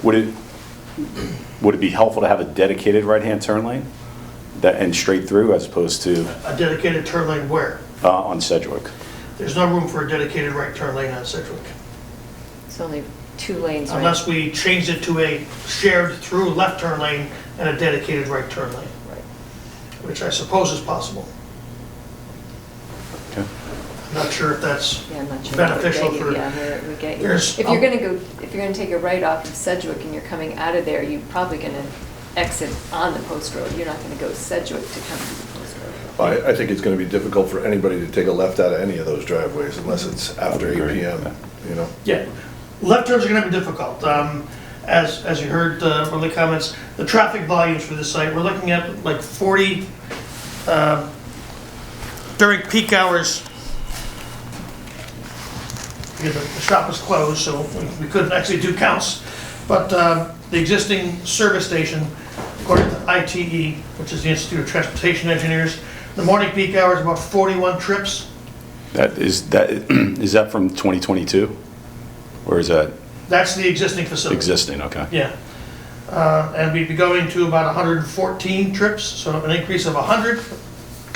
would it be helpful to have a dedicated right-hand turn lane and straight through as opposed to A dedicated turn lane where? on Sedgwick? There's no room for a dedicated right turn lane on Sedgwick. It's only 2 lanes, right? Unless we change it to a shared through left turn lane and a dedicated right turn lane, Right. which I suppose is possible. Okay. I'm not sure if that's Yeah, I'm not sure. beneficial Where for. it would get you. There's- If you're gonna take a right off of Sedgwick and you're coming out of there, you're probably gonna exit on the post road. You're not gonna go Sedgwick to come to the post road. I think it's gonna be difficult for anybody to take a left out of any of those driveways unless it's after 8 Agreed. PM, you know? Yeah, left turns are gonna be difficult. As you heard from the comments, the traffic volumes for this site, we're looking at like 40, during peak hours. Because the shop was closed, so we couldn't actually do counts. But the existing service station, according to ITE, which is the Institute of Transportation Engineers, the morning peak hours, about 41 trips. Is that from 2022? Or is that That's the existing facility. existing? Okay. Yeah. And we'd be going to about 114 trips, so an increase of 100.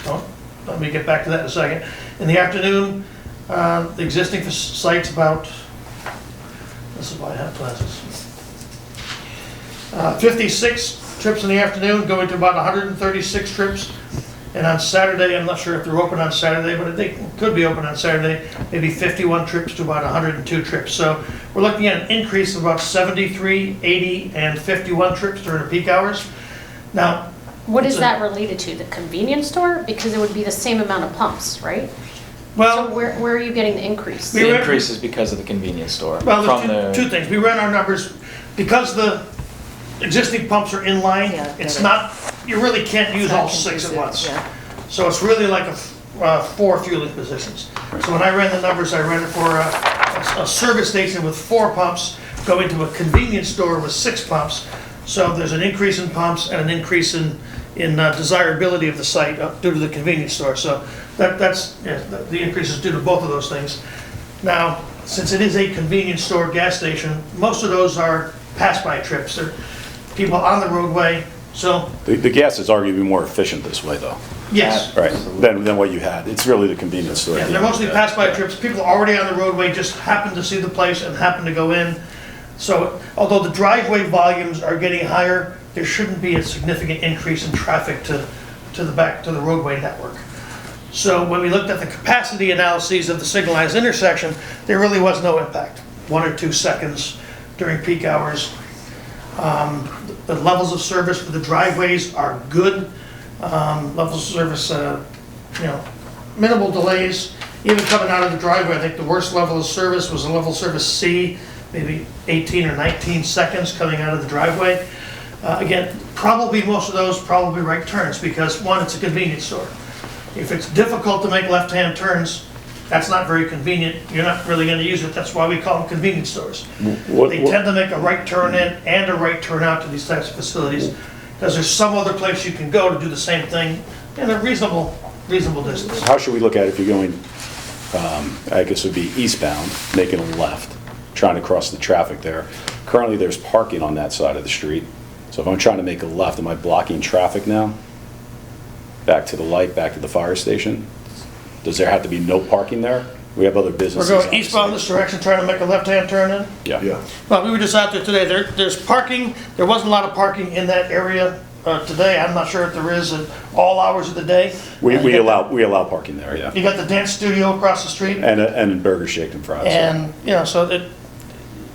Oh, let me get back to that in a second. In the afternoon, the existing site's about, this is why I have classes. 56 trips in the afternoon, going to about 136 trips. And on Saturday, I'm not sure if they're open on Saturday, but they could be open on Saturday, maybe 51 trips to about 102 trips. So we're looking at an increase of about 73, 80, and 51 trips during the peak hours. Now, What is it's a- that related to? The convenience store? Because it would be the same amount of pumps, right? So Well, where are you getting the increase? We The were- increase is because of the convenience store. well, From there's two things. We ran our numbers, because the existing pumps are in line, Yeah, it's yeah. not, you really can't use It's not all 6 at conclusive, once. yeah. So it's really like 4 fueling positions. So when I ran the numbers, I ran it for a service station with 4 pumps, going to a convenience store with 6 pumps. So there's an increase in pumps and an increase in desirability of the site due to the convenience store. So that's, yeah, the increase is due to both of those things. Now, since it is a convenience store gas station, most of those are pass-by trips. They're people on the roadway, so, The gas is arguably more efficient this way, though, yes. right? Than what you had. It's really the convenience store. Yeah, they're mostly pass-by trips. People already on the roadway just happen to see the place and happen to go in. So although the driveway volumes are getting higher, there shouldn't be a significant increase in traffic to the roadway network. So when we looked at the capacity analyses of the signalized intersection, there really was no impact. 1 or 2 seconds during peak hours. The levels of service for the driveways are good. Levels of service, minimal delays. Even coming out of the driveway, I think the worst level of service was a level service C, maybe 18 or 19 seconds coming out of the driveway. Again, probably most of those probably right turns because one, it's a convenience store. If it's difficult to make left-hand turns, that's not very convenient. You're not really going to use it. That's why we call them convenience stores. They tend to make a right turn in and a right turn out to these types of facilities because there's some other place you can go to do the same thing in a reasonable distance. How should we look at it if you're going, I guess it would be eastbound, making a left, trying to cross the traffic there? Currently, there's parking on that side of the street. So if I'm trying to make a left, am I blocking traffic now? Back to the light, back to the fire station? Does there have to be no parking there? We have other We're businesses. going eastbound this direction, trying to make a left-hand turn in. Yeah. Well, we were just out there today. There's parking. There wasn't a lot of parking in that area today. I'm not sure if there is at all hours of the day. We allow parking there, yeah. You got the dance studio across the street. And Burger Shake and Fries. And, so that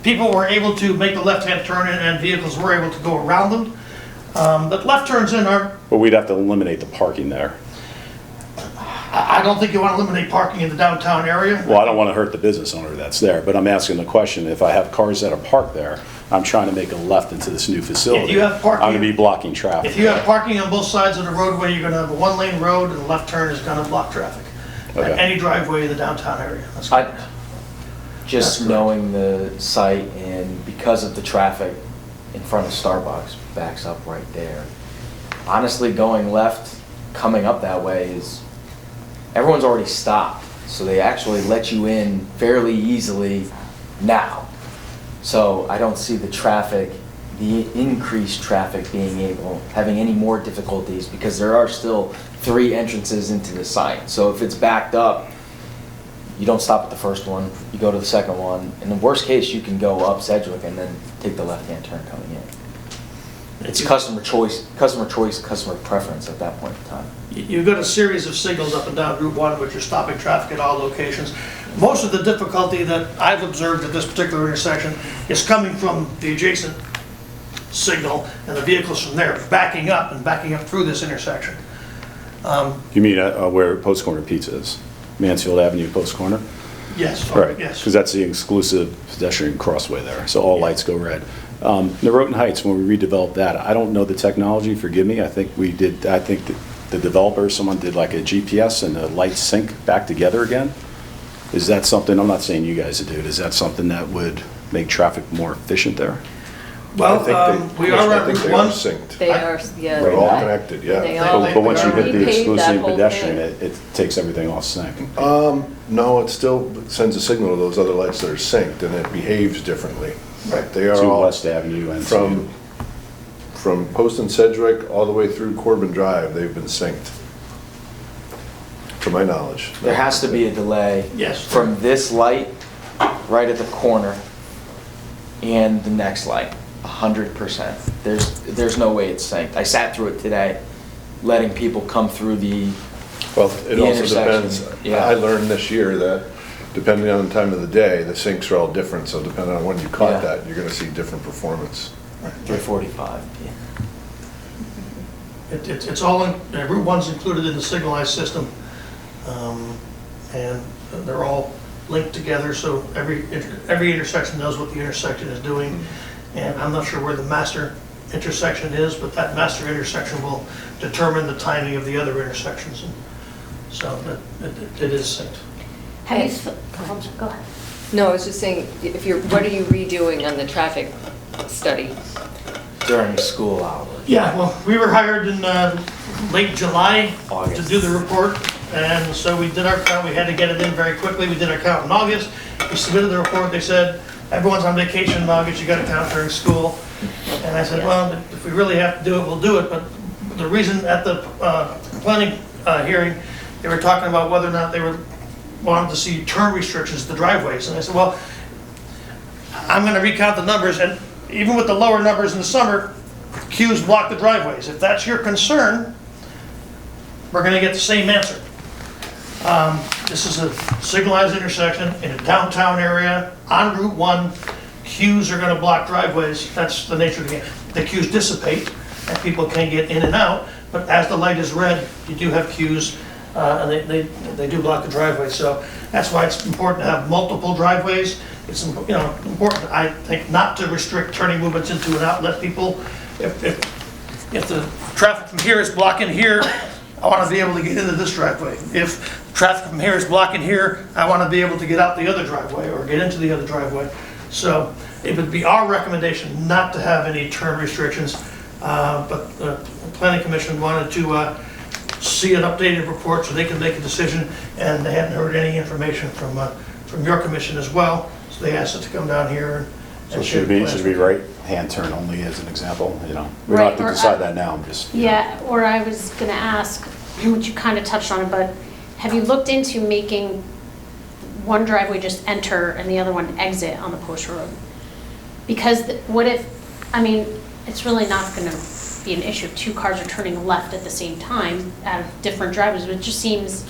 people were able to make the left-hand turn in and vehicles were able to go around them. But left turns in are, But we'd have to eliminate the parking there. I don't think you want to eliminate parking in the downtown area. Well, I don't want to hurt the business owner that's there, but I'm asking the question, if I have cars that are parked there, I'm trying to make a left into this new facility. If you have parking- I'm going to be blocking traffic. If you have parking on both sides of the roadway, you're going to have a one-lane road and the left turn is going to block traffic. Okay. At any driveway in the downtown area. That's I, correct. just knowing the site and because of the traffic in front of Starbucks backs up right there. Honestly, going left coming up that way is everyone's already stopped. So they actually let you in fairly easily now. So I don't see the traffic, the increased traffic having any more difficulties because there are still 3 entrances into the site. So if it's backed up, you don't stop at the first one, you go to the second one. In the worst case, you can go up Sedgwick and then take the left-hand turn coming in. It's customer choice, customer preference at that point in time. You've got a series of signals up and down Route 1, which are stopping traffic at all locations. Most of the difficulty that I've observed at this particular intersection is coming from the adjacent signal and the vehicles from there backing up through this intersection. You mean where Post Corner Pizza is? Mansfield Avenue, Post Corner? Yes. Right, Yes. because that's the exclusive pedestrian crossway there, so all lights go red. Norotan Heights, when we redeveloped that, I don't know the technology, forgive me, I think that the developer, someone did like a GPS and the lights sync back together again. Is that something, I'm not saying you guys do it, is that something that would make traffic more efficient there? Well, we are I on think Route they 1. are synced. They are, yeah. They're all right. connected, yeah. They all- But once you hit We the paved that exclusive whole pedestrian, thing. it takes everything off sync. No, it still sends a signal to those other lights that are synced, and it behaves differently. Right. They are To all West Avenue and from Post and Sedgwick all the way through Corbin Drive, they've been synced, to my knowledge. There has to be a delay. Yes. From this light right at the corner and the next light, 100%. There's no way it's synced. I sat through it today, letting people come through the Well, it The also intersection, depends, yeah. I learned this year that depending on the time of the day, the syncs are all different, so depending on when you caught Yeah. that, you're gonna see different performance. 345. Yeah. It's all, Route 1's included in the signalized system. And they're all linked together, so every intersection knows what the intersection is doing. And I'm not sure where the master intersection is, but that master intersection will determine the timing of the other intersections. And so it is synced. Have you, go ahead. No, I was just saying, what are you redoing on the traffic study? During school hours. Yeah, well, we were hired in late July to August. do the report, and so we did our count. We had to get it in very quickly. We did our count in August. We submitted the report. They said, everyone's on vacation in August, you got to count during school. And I said, well, if we really have to do it, we'll do it. But the reason at the planning hearing, they were talking about whether or not they wanted to see turn restrictions to driveways. And I said, well, I'm going to recount the numbers, and even with the lower numbers in the summer, queues block the driveways. If that's your concern, we're going to get the same answer. This is a signalized intersection in a downtown area on Route 1. Queues are going to block driveways. That's the nature of the game. The queues dissipate and people can get in and out, but as the light is red, you do have queues and they do block the driveway. So that's why it's important to have multiple driveways. It's important, I think, not to restrict turning movements into and out. Let people, if the traffic from here is blocking here, I want to be able to get into this driveway. If traffic from here is blocking here, I want to be able to get out the other driveway or get into the other driveway. So it would be our recommendation not to have any turn restrictions, but the Planning Commission wanted to see an updated report so they can make a decision, and they hadn't heard any information from your commission as well, so they asked us to come down here So and should share be, the should plans. be right hand turn only as an example, We don't have Right, to or, decide that now, I'm just. Yeah, or I was going to ask, which you kind of touched on it, but have you looked into making one driveway just enter and the other one exit on the post road? Because what if, it's really not going to be an issue if two cars are turning left at the same time out of different driveways, but it just seems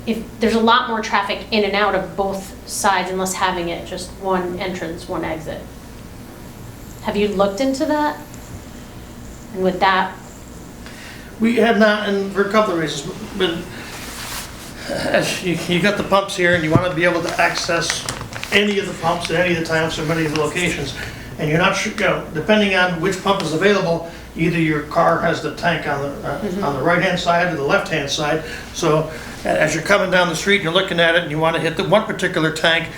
if there's a lot more traffic in and out of both sides unless having it just one entrance, one exit. Have you looked into that? And with that, We have not, and for a couple of reasons, but as you got the pumps here and you want to be able to access any of the pumps at any of the times from many of the locations, and you're not sure, depending on which pump is available, either your car has the tank on the right-hand side or the left-hand side. So as you're coming down the street, you're looking at it and you want to hit the one particular tank.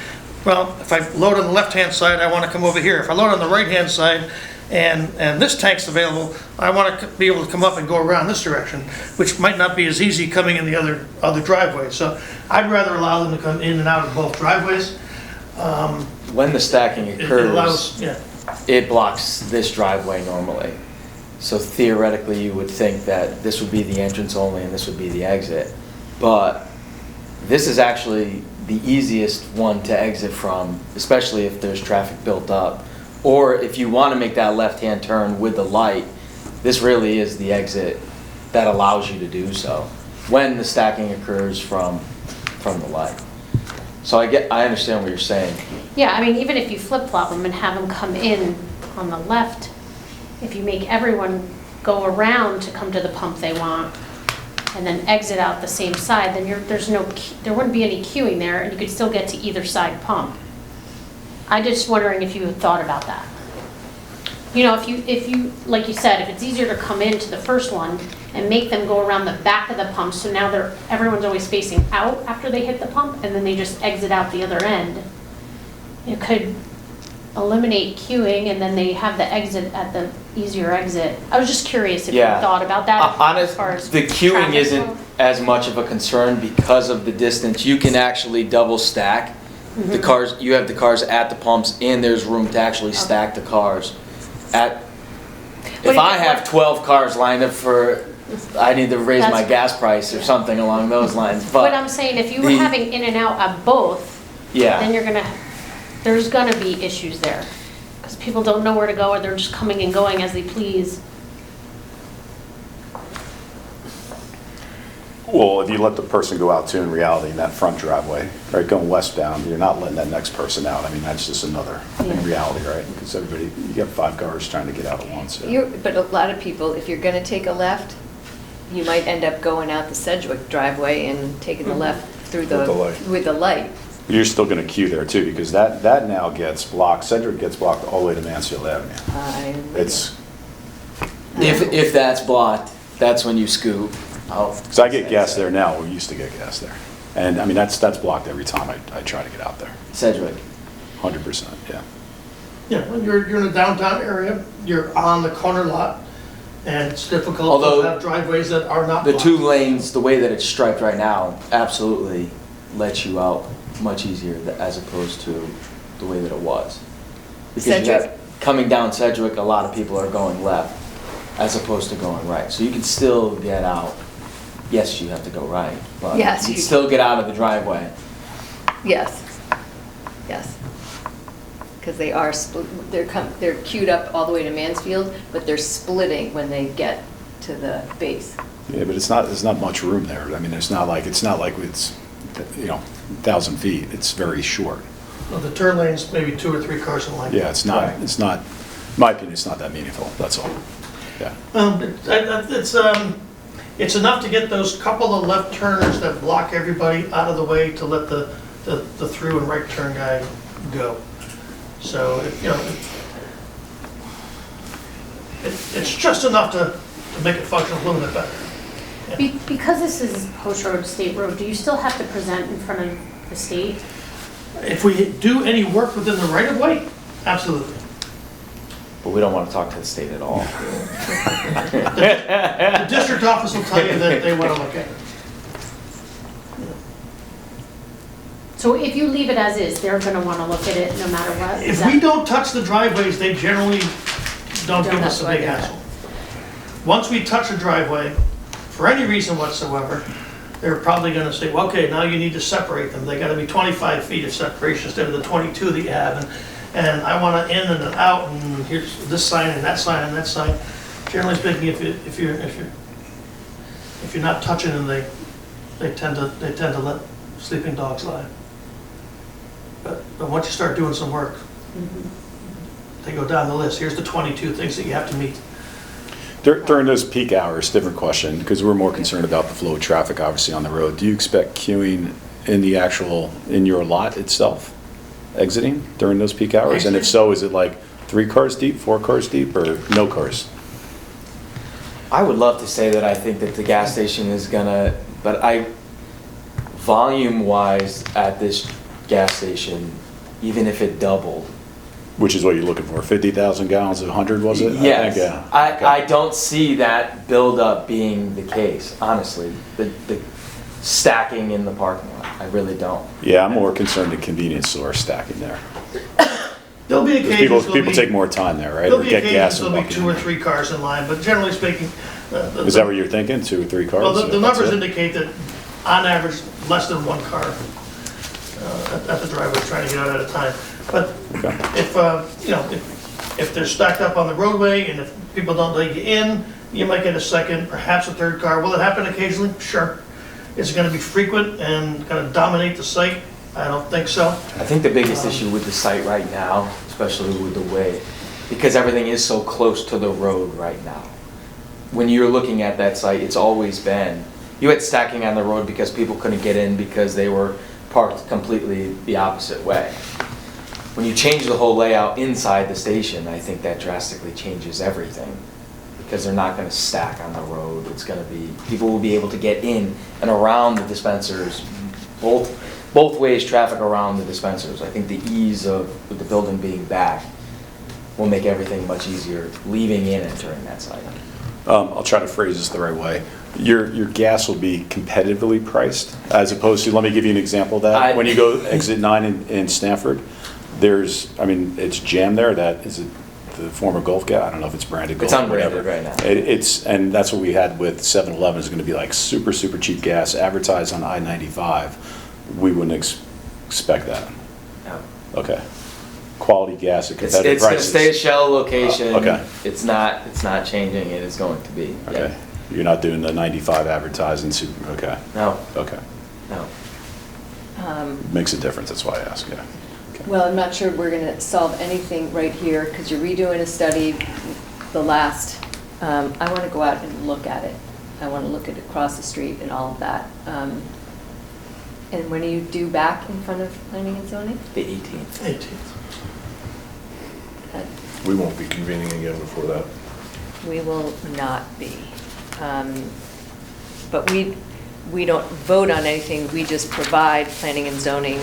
Well, if I load on the left-hand side, I want to come over here. If I load on the right-hand side, and this tank's available, I want to be able to come up and go around this direction, which might not be as easy coming in the other driveway. So I'd rather allow them to come in and out of both driveways. When the stacking It occurs, allows, yeah. it blocks this driveway normally. So theoretically, you would think that this would be the entrance only and this would be the exit. But this is actually the easiest one to exit from, especially if there's traffic built up. Or if you want to make that left-hand turn with the light, this really is the exit that allows you to do so when the stacking occurs from the light. So I understand what you're saying. Yeah, I mean, even if you flip-flop them and have them come in on the left, if you make everyone go around to come to the pump they want and then exit out the same side, then there wouldn't be any queuing there and you could still get to either side pump. I'm just wondering if you had thought about that. You know, if you, like you said, if it's easier to come into the first one and make them go around the back of the pump, so now everyone's always facing out after they hit the pump, and then they just exit out the other end. It could eliminate queuing, and then they have the exit at the easier exit. I was just curious if you thought about that. Honest, as far as the queuing traffic isn't flow. as much of a concern because of the distance. You can actually double stack the cars. You have the cars at the pumps, and there's room to actually stack the cars. If I have 12 cars lined up I need to raise my gas price or something along those lines. But I'm saying, if you were having in and out of both, then there's gonna be issues there. Because people don't know where to go, or they're just coming and going as they please. Well, if you let the person go out too, in reality, in that front driveway, right, going westbound, you're not letting that next person out. I mean, that's just another in reality, right? Because you got 5 cars trying to get out at once. Yeah. But a lot of people, if you're gonna take a left, you might end up going out the Sedgwick driveway and taking the left through with the light. You're still going to queue there too, because that now gets blocked. Sedgwick gets blocked all the way to Mansfield Avenue. If that's blocked, that's when you scoop. Because I get gas there now. We used to get gas there, and I mean that's blocked every time I try to get out there. Sedgwick. 100%, yeah. Yeah, when you're in a downtown area, you're on the corner lot, and it's difficult to have driveways that are not the blocked. 2 lanes, the way that it's striped right now, absolutely lets you out much easier as opposed to the way that it was. Because you have, coming down Sedgwick, a lot of people are going left as opposed to going right. So you can still get out. Yes, you have to go right, but you can still get out of the driveway. Yes. Because they are they're queued up all the way to Mansfield, but they're splitting when they get to the base. Yeah, but there's not much room there. I mean, it's not like it's 1,000 feet. It's very short. Well, the turn lane's maybe 2 or 3 cars in line. Yeah, it's not. In my opinion, it's not that meaningful. That's all. Yeah. It's enough to get those couple of left turners that block everybody out of the way to let the through and right turn guy go. So, it's just enough to make it function a little bit better. Yeah. Because this is Post Road, State Road, do you still have to present in front of the state? If we do any work within the right of way, absolutely. But we don't want to talk to the state at all. The district office will tell you that they want to look at it. So if you leave it as is, they're gonna wanna look at it no matter what? If we don't touch the driveways, they generally don't give us a big hassle. Once we touch a driveway, for any reason whatsoever, they're probably gonna say, well, okay, now you need to separate them. They gotta be 25 feet of separation instead of the 22 that you have. And I want to in and an out, and here's this sign and that sign and that sign. Generally speaking, if you're not touching them, they tend to let sleeping dogs lie. But once you start doing some work, they go down the list. Here's the 22 things that you have to meet. During those peak hours, different question, because we're more concerned about the flow of traffic, obviously, on the road. Do you expect queuing in your lot itself, exiting during those peak hours? And if so, is it like 3 cars deep, 4 cars deep, or no cars? I would love to say that I think that the gas station is gonna, but volume-wise at this gas station, even if it doubled, Which is what you're looking for, 50,000 gallons, 100 was it? Yes, I think, yeah. Okay. I don't see that buildup being the case, honestly. The stacking in the parking lot, I really don't. Yeah, I'm more concerned the convenience store stacking there. There'll be Because occasions. people take more time there, right? There'll Or be get gas occasions, and there'll be walk 2 or in. 3 cars in line, but generally speaking. Is that what you're thinking, 2 or 3 cars? Well, the That's numbers it? indicate that on average, less than 1 car at the driveway trying to get out at a time. But Okay. if, you know, if they're stacked up on the roadway and if people don't let you in, you might get a second, perhaps a 3rd car. Will it happen occasionally? Sure. Is it gonna be frequent and gonna dominate the site? I don't think so. I think the biggest issue with the site right now, especially with the way, because everything is so close to the road right now. When you're looking at that site, it's always been, you had stacking on the road because people couldn't get in because they were parked completely the opposite way. When you change the whole layout inside the station, I think that drastically changes everything. Because they're not gonna stack on the road, it's gonna be, people will be able to get in and around the dispensers, both ways traffic around the dispensers. I think the ease of the building being back will make everything much easier leaving in and entering that site. I'll try to phrase this the right way. Your gas will be competitively priced, as opposed to, let me give you an example of that. When you go exit 9 in Stanford, there's, I mean, it's jammed there. That is the former Gulf gas. I don't know if it's branded Gulf. It's unbranded whatever. right now. It's, and that's what we had with 7-Eleven. Is going to be like super cheap gas advertised on I-95. We wouldn't expect that. No. Okay. Quality gas at It's competitive gonna prices. stay a Shell location. Okay. It's not changing, it is going to be. Yeah. Okay. You're not doing the 95 advertising super, okay. No, Okay. no. Makes a difference, that's why I ask, yeah. Okay. Well, I'm not sure we're gonna solve anything right here, because you're redoing a study, the last, I wanna go out and look at it. I wanna look at it across the street and all of that. And when are you due back in front of planning and zoning? The 18th. 18th. Uh, We won't be convening again before that. We will not be. But we don't vote on anything, we just provide planning and zoning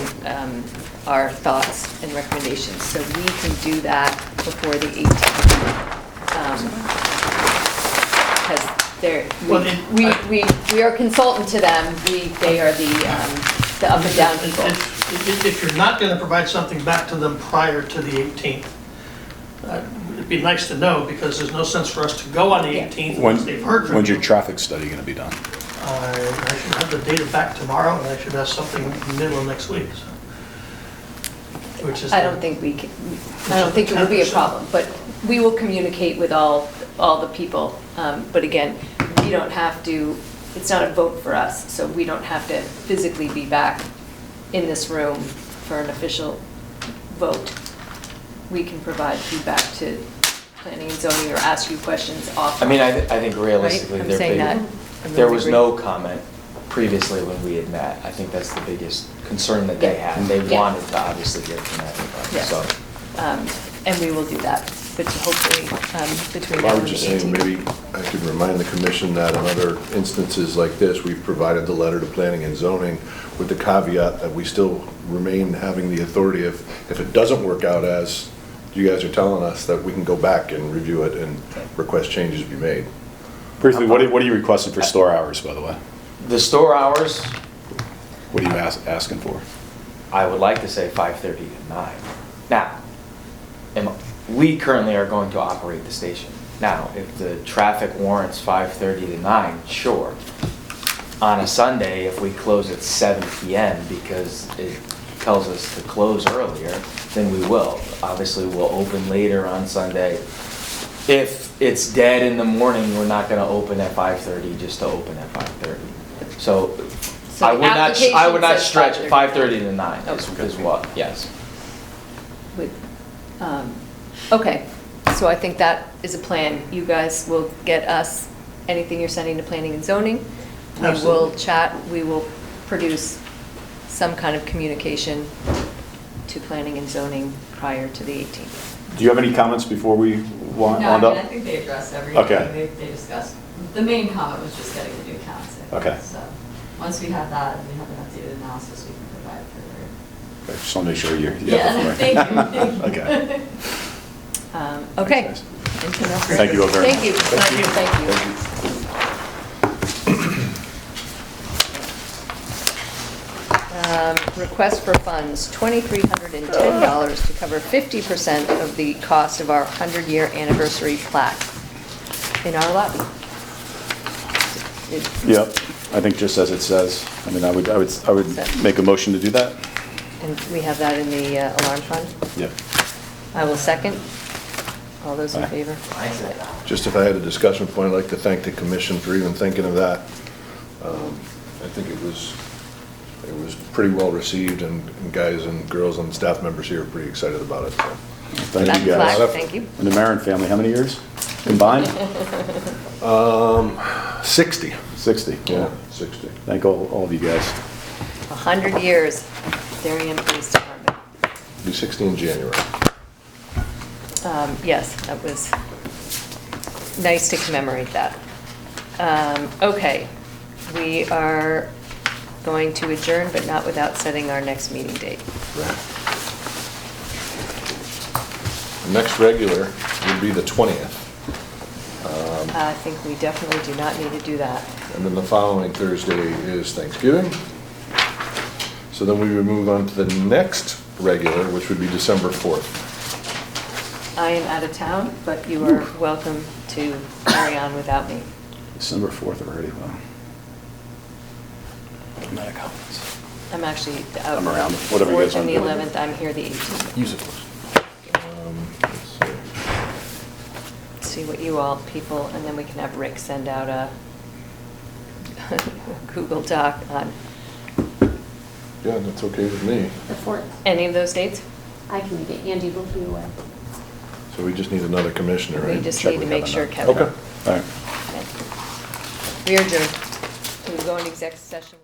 our thoughts and recommendations. So we can do that before the 18th. Because we are consultant to them, they are the up and down people. If you're not gonna provide something back to them prior to the 18th, it'd be nice to know, because there's no sense for us to go on the 18th once they've heard from When's your you. traffic study going to be done? I should have the data back tomorrow, and I should have something in the middle of next week, so. Which is. I don't think we can, I don't think it will be a 10%. problem, but we will communicate with all the people. But again, we don't have to, it's not a vote for us, so we don't have to physically be back in this room for an official vote. We can provide feedback to planning and zoning or ask you questions off. I mean, I think realistically, Right? I'm saying that. I there really was agree. no comment previously when we had met. I think that's the biggest concern that they had. They Yeah. wanted to obviously hear from everybody, Yes. so. And we will do that, but hopefully between I now would and the just say, 18th. maybe I could remind the commission that in other instances like this, we've provided the letter to planning and zoning with the caveat that we still remain having the authority if it doesn't work out as you guys are telling us, that we can go back and review it and request changes be made. Briefly, what are you requesting for store hours, by the way? The store hours, What are you asking for? I would like to say 5:30 to 9. Now, we currently are going to operate the station. Now, if the traffic warrants 5:30 to 9, sure. On a Sunday, if we close at 7 PM because it tells us to close earlier, then we will. Obviously, we'll open later on Sunday. If it's dead in the morning, we're not gonna open at 5:30 just to open at 5:30. So So I the would not application says stretch 5:30. 5:30 to 9 Okay. is what, yes. With, okay, so I think that is a plan. You guys will get us anything you're sending to planning and zoning. We will Absolutely. chat, we will produce some kind of communication to planning and zoning prior to the 18th. Do you have any comments before we wind No, I up? mean, I think they addressed everything. Okay. They discussed. The main comment was just getting the new counts in. Okay. So, once we have that and we have an updated analysis, we can provide further I just want to make sure you have Yeah, it for me. thank you. Okay. Okay. Thanks, Anything else? Thank you all very Thank you. much. Thank you. Request for funds, $2,310 to cover 50% of the cost of our 100-year anniversary plaque in our lobby. Yep, I think just as it says. I mean, I would make a motion to do that. And we have that in the alarm fund. Yep. I will second. All those in Aye. favor? Just if I had a discussion point, I'd like to thank the commission for even thinking of that. I think it was pretty well received, and guys and girls and staff members here are pretty excited about it, so. Thank That you guys. plaque, thank you. And the Marin family, how many years combined? 60. 60. Yeah, 60. Thank all of you guys. 100 years, Darien Police Department. Be 60 in January. Yes, that was nice to commemorate that. Okay, we are going to adjourn, but not without setting our next meeting date. The next regular would be the 20th, I think we definitely do not need to do that. and then the following Thursday is Thanksgiving. So then we would move on to the next regular, which would be December 4th. I am out of town, but you are welcome to carry on without me. December 4th already, wow. I'm at a conference. I'm actually out. I'm around, whatever you guys 4th and the want to do. 11th, I'm here the 18th. Use it, please. Let's see. See what you all people, and then we can have Rick send out a Google Doc on Yeah, that's okay with me. The 4th. any of those dates. I can make it. Andy will be away. So we just need another commissioner, We right? just Check need to with make Kevin sure then. Kevin. Okay. All right. Okay. We are adjourned. Can we go into executive session?